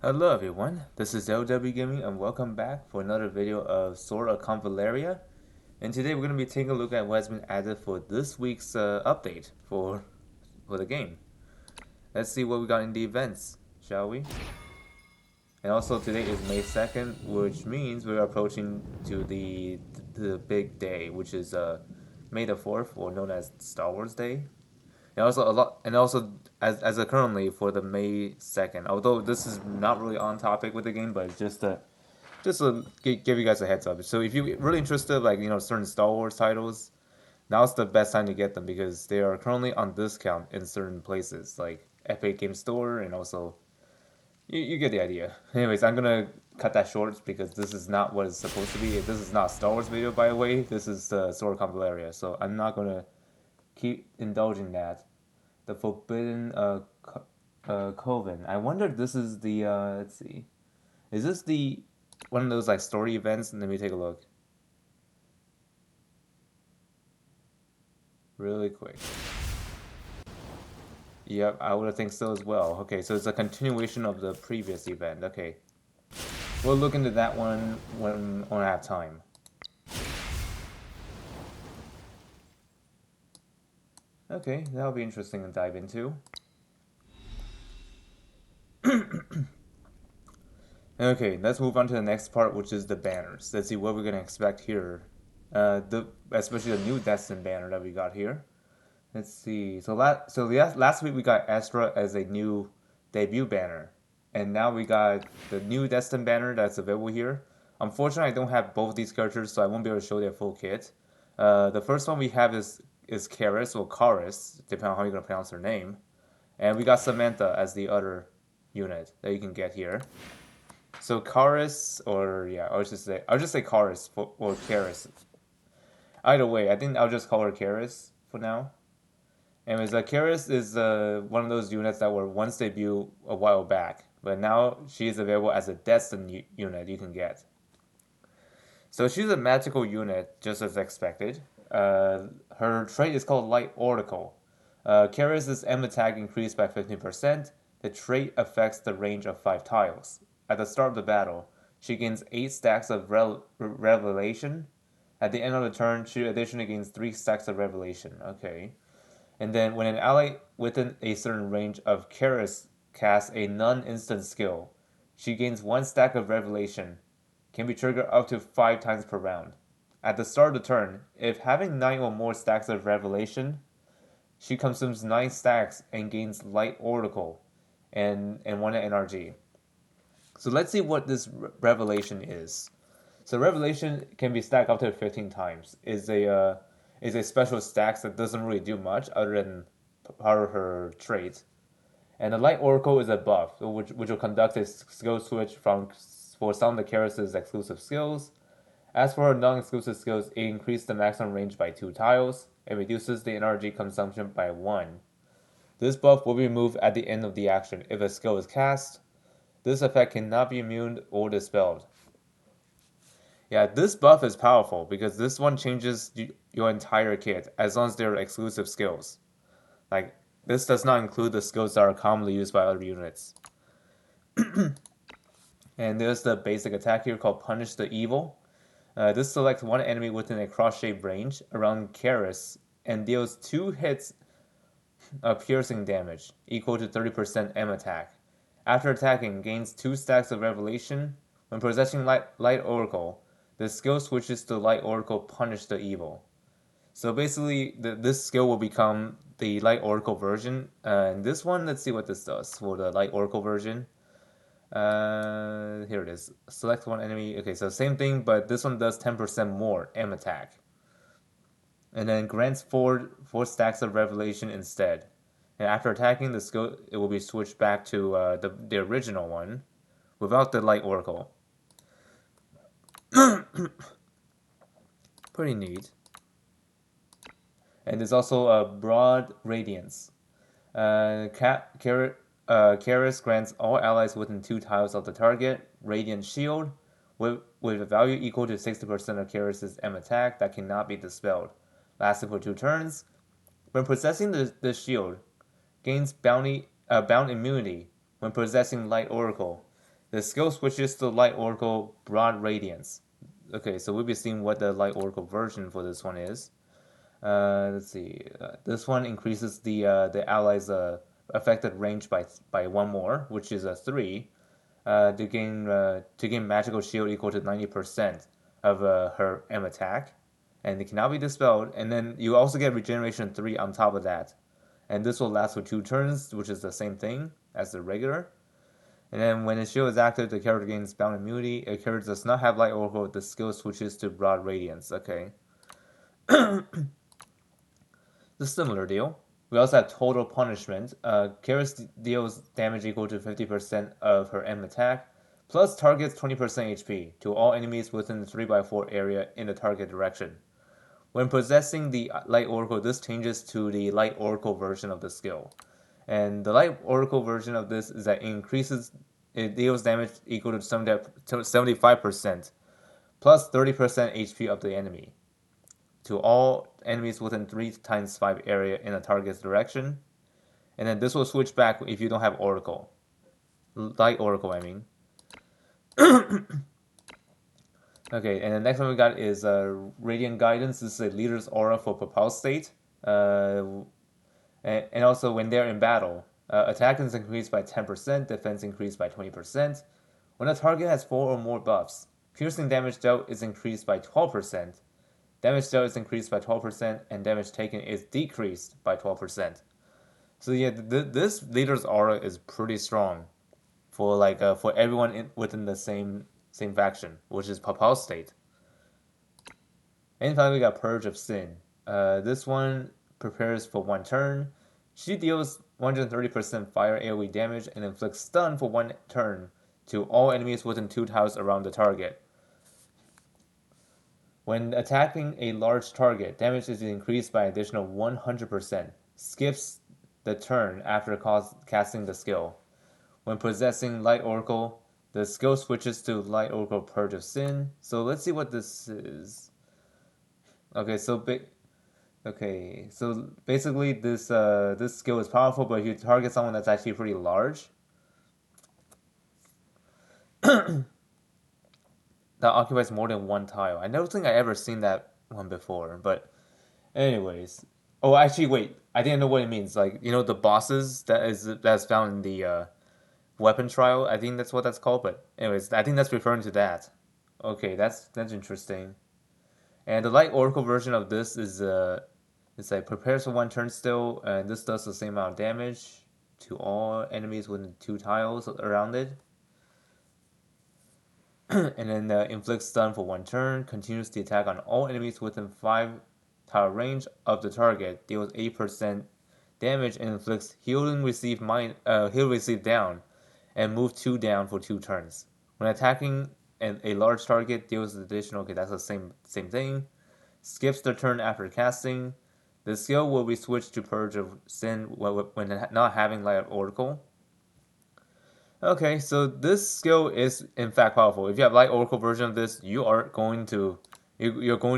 Hello everyone, this is LW Gaming and welcome back for another video of Sword of Convallaria. And today we're going to be taking a look at what has been added for this week's update for the game. Let's see what we got in the events, shall we? And also today is May 2nd, which means we're approaching to the big day, which is May the 4th, or known as Star Wars Day. And also as a currently for the May 2nd, although this is not really on topic with the game, but just to give you guys a heads up. So if you're really interested, like certain Star Wars titles, now's the best time to get them because they are currently on discount in certain places like Epic Game Store, and also you get the idea. Anyways, I'm gonna cut that short because this is not what it's supposed to be. This is not a Star Wars video, by the way. This is the Sword of Convallaria, so I'm not gonna keep indulging that. The Forbidden Coven. I wonder if this is the let's see. Is this the one of those like story events? Let me take a look. Really quick. Yep, I would think so as well. Okay, so it's a continuation of the previous event. Okay. We'll look into that one when I have time. Okay, that'll be interesting to dive into. Okay, let's move on to the next part, which is the banners. Let's see what we're gonna expect here. Especially the new Destined banner that we got here. Let's see. Last week we got Astra as a new debut banner, and now we got the new Destined banner that's available here. Unfortunately, I don't have both these characters, so I won't be able to show their full kit. The first one we have is Caris or Caris, depending on how you're gonna pronounce her name, and we got Samantha as the other unit that you can get here. So Caris, or yeah, I'll just say Caris or Caris. Either way, I think I'll just call her Caris for now. Anyways, Caris is one of those units that were once debuted a while back, but now she is available as a Destined unit you can get. So she's a magical unit, just as expected. Her trait is called Light Oracle. Caris' M attack increased by 15%. The trait affects the range of 5 tiles. At the start of the battle, she gains 8 stacks of Revelation. At the end of the turn, she additionally gains 3 stacks of Revelation. Okay. And then when an ally within a certain range of Caris casts a non-instant skill, she gains 1 stack of Revelation, can be triggered up to 5 times per round. At the start of the turn, if having 9 or more stacks of Revelation, she consumes 9 stacks and gains Light Oracle and 1 NRG. So let's see what this Revelation is. So Revelation can be stacked up to 15 times. Is a special stack that doesn't really do much other than power her trait. And the Light Oracle is a buff, which will conduct a skill switch for some of the character's exclusive skills. As for her non-exclusive skills, it increases the maximum range by 2 tiles and reduces the energy consumption by 1. This buff will be removed at the end of the action if a skill is cast. This effect cannot be immune or dispelled. Yeah, this buff is powerful because this one changes your entire kit as long as they're exclusive skills. Like, this does not include the skills that are commonly used by other units. And there's the basic attack here called Punish the Evil. This selects one enemy within a cross-shaped range around Caris and deals 2 hits of piercing damage, equal to 30% M attack. After attacking, gains 2 stacks of Revelation. When possessing Light Oracle, the skill switches to Light Oracle Punish the Evil. So basically, this skill will become the Light Oracle version. And this one, let's see what this does for the Light Oracle version. Here it is. Select one enemy. Okay, so same thing, but this one does 10% more M attack. And then grants four stacks of Revelation instead. And after attacking the skill, it will be switched back to the original one without the Light Oracle. Pretty neat. And there's also a Broad Radiance. Caris grants all allies within 2 tiles of the target Radiant Shield with a value equal to 60% of Caris' M attack that cannot be dispelled, lasting for 2 turns. When possessing the shield, gains bound immunity when possessing Light Oracle. The skill switches to Light Oracle Broad Radiance. Okay, so we'll be seeing what the Light Oracle version for this one is. Let's see. This one increases the allies' affected range by one more, which is a 3. To gain magical shield equal to 90% of her M attack, and it cannot be dispelled. And then you also get regeneration 3 on top of that, and this will last for 2 turns, which is the same thing as the regular. And then when the shield is active, the character gains bound immunity. If a character does not have Light Oracle, the skill switches to Broad Radiance. Okay. The similar deal. We also have Total Punishment. Caris deals damage equal to 50% of her M attack, plus targets 20% HP to all enemies within the 3x4 area in the target direction. When possessing the Light Oracle, this changes to the Light Oracle version of the skill. And the Light Oracle version of this is that it deals damage equal to 75% plus 30% HP of the enemy to all enemies within 3 times 5 area in a target's direction. And then this will switch back if you don't have Oracle. Light Oracle, I mean. Okay, and the next one we got is Radiant Guidance. This is a leader's aura for Propel State. And also when they're in battle, attack is increased by 10%, defense increased by 20%. When a target has 4 or more buffs, piercing damage dealt is increased by 12%, damage dealt is increased by 12%, and damage taken is decreased by 12%. So yeah, this leader's aura is pretty strong for for everyone within the same faction, which is Propel State. And finally, we got Purge of Sin. This one prepares for 1 turn. She deals 130% fire AoE damage and inflicts stun for 1 turn to all enemies within 2 tiles around the target. When attacking a large target, damage is increased by an additional 100%. Skips the turn after casting the skill. When possessing Light Oracle, the skill switches to Light Oracle Purge of Sin. So let's see what this is. Okay, so basically this skill is powerful, but if you target someone that's actually pretty large, that occupies more than 1 tile. I don't think I ever seen that one before, but anyways. Oh, actually, wait. I didn't know what it means. Like, you know, the bosses that's found in the weapon trial. I think that's what that's called. But anyways, I think that's referring to that. Okay, that's interesting. And the Light Oracle version of this is it's like prepares for 1 turn still, and this does the same amount of damage to all enemies within 2 tiles around it. And then inflicts stun for 1 turn, continues the attack on all enemies within 5 tile range of the target, deals 8% damage and inflicts heal received down, and move 2 down for 2 turns. When attacking a large target, deals additional. Okay, that's the same thing. Skips the turn after casting. The skill will be switched to Purge of Sin when not having Light Oracle. Okay, so this skill is in fact powerful. If you have Light Oracle version of this, you're going to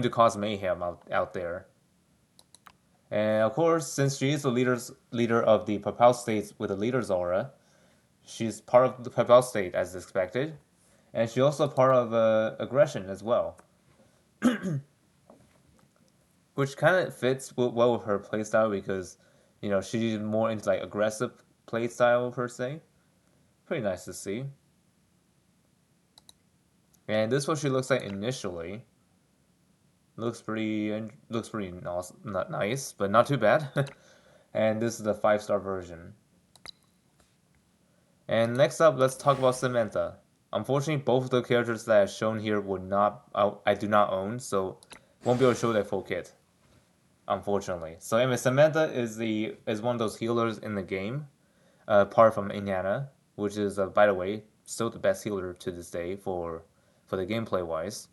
cause mayhem out there. And of course, since she is the leader of the Propel States with the leader's aura, she's part of the Propel State as expected, and she's also part of aggression as well, which kind of fits well with her playstyle because she's more into like aggressive playstyle per se. Pretty nice to see. And this is what she looks like initially. Looks pretty not nice, but not too bad. And this is the 5-star version. And next up, let's talk about Samantha. Unfortunately, both of the characters that I've shown here I do not own, so won't be able to show their full kit. Unfortunately. So anyway, Samantha is one of those healers in the game, apart from Inanna, which is by the way still the best healer to this day for the gameplay wise,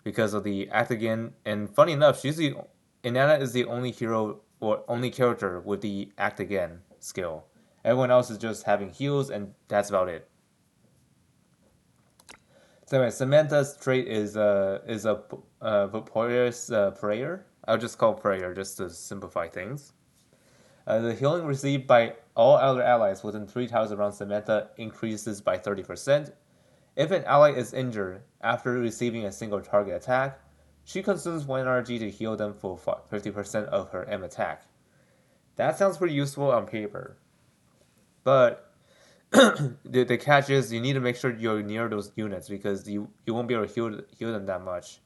because of the act again. And funny enough, Inanna is the only hero or only character with the act again skill. Everyone else is just having heals, and that's about it. So anyway, Samantha's trait is a Vaporeous Prayer. I'll just call Prayer just to simplify things. The healing received by all other allies within 3 tiles around Samantha increases by 30%. If an ally is injured after receiving a single target attack, she consumes 1 energy to heal them for 50% of her M attack. That sounds pretty useful on paper. But the catch is you need to make sure you're near those units because you won't be able to heal them that much.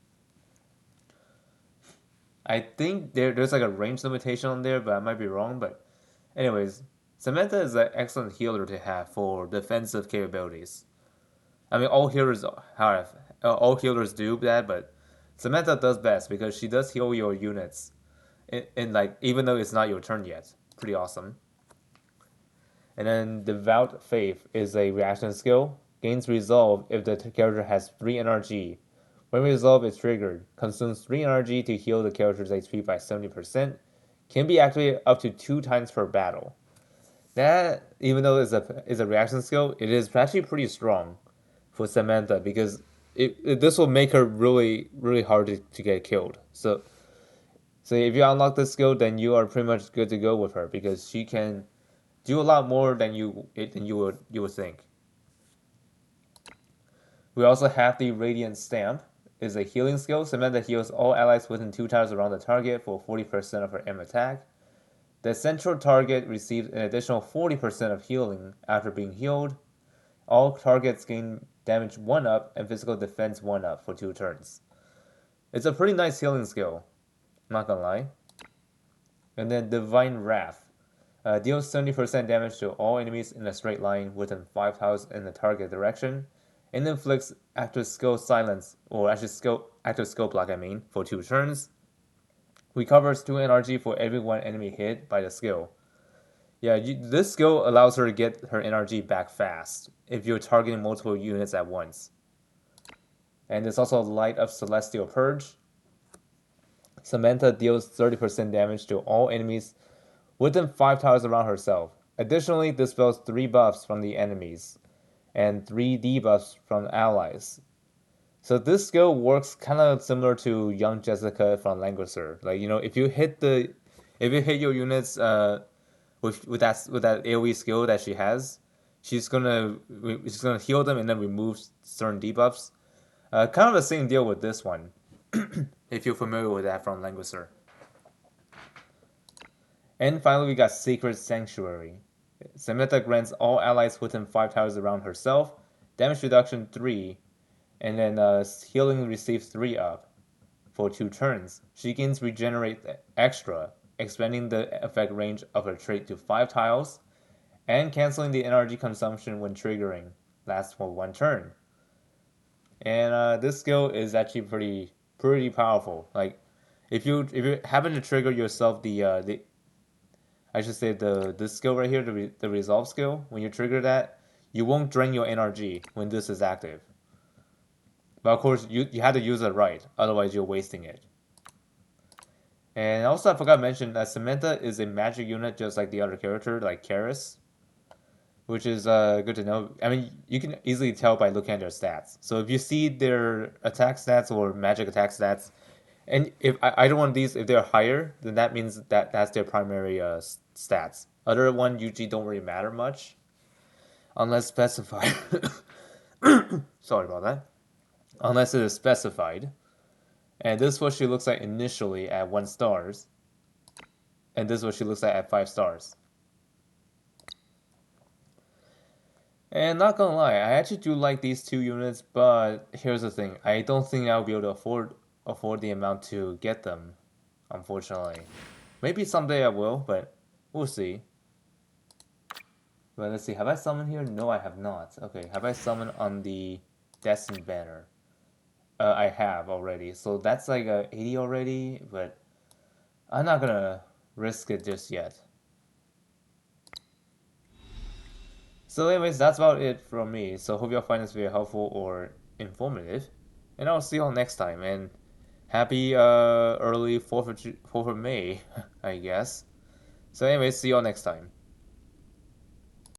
I think there's like a range limitation on there, but I might be wrong. But anyways, Samantha is an excellent healer to have for defensive capabilities. I mean, all healers do that, but Samantha does best because she does heal your units, in like even though it's not your turn yet. Pretty awesome. And then Devout Faith is a reaction skill. Gains resolve if the character has 3 NRG. When resolve is triggered, consumes 3 energy to heal the character's HP by 70%. Can be activated up to 2 times per battle. That, even though it's a reaction skill, it is actually pretty strong for Samantha because this will make her really, really hard to get killed. So if you unlock this skill, then you are pretty much good to go with her because she can do a lot more than you would think. We also have the Radiant Stamp. Is a healing skill. Samantha heals all allies within 2 tiles around the target for 40% of her M attack. The central target receives an additional 40% of healing after being healed. All targets gain damage 1 up and physical defense 1 up for 2 turns. It's a pretty nice healing skill, I'm not gonna lie. And then Divine Wrath. Deals 70% damage to all enemies in a straight line within 5 tiles in the target direction. And inflicts active skill silence, or actually active skill block, for 2 turns. Recovers 2 NRG for every 1 enemy hit by the skill. Yeah, this skill allows her to get her NRG back fast if you're targeting multiple units at once. And there's also Light of Celestial Purge. Samantha deals 30% damage to all enemies within 5 tiles around herself. Additionally, dispels 3 buffs from the enemies and 3 debuffs from allies. So this skill works kind of similar to Young Jessica from Languisher. Like, if you hit your units with that AoE skill that she has, she's gonna heal them and then remove certain debuffs. Kind of the same deal with this one, if you're familiar with that from Languisher. And finally, we got Sacred Sanctuary. Samantha grants all allies within 5 tiles around herself damage reduction 3, and then healing receives 3 up for 2 turns. She gains regenerate extra, expanding the effect range of her trait to 5 tiles, and canceling the energy consumption when triggering. Lasts for 1 turn. And this skill is actually pretty powerful. Like, if you happen to trigger yourself the this skill right here, the resolve skill, when you trigger that, you won't drain your NRG when this is active. But of course, you have to use it right, otherwise you're wasting it. And also, I forgot to mention that Samantha is a magic unit just like the other character, like Caris, which is good to know. I mean, you can easily tell by looking at their stats. So if you see their attack stats or magic attack stats, and if either one of these, if they're higher, then that means that's their primary stats. Other one usually don't really matter much, unless specified. Sorry about that. Unless it is specified. And this is what she looks like initially at 1 stars. And this is what she looks like at 5 stars. And not gonna lie, I actually do like these 2 units, but here's the thing. I don't think I'll be able to afford the amount to get them, unfortunately. Maybe someday I will, but we'll see. But let's see, have I summoned here? No, I have not. Okay, have I summoned on the Destined banner? I have already, so that's like a 80 already, but I'm not gonna risk it just yet. So anyways, that's about it from me. So hope y'all find this video helpful or informative, and I'll see y'all next time. And happy early 4th of May, I guess. So anyways, see y'all next time.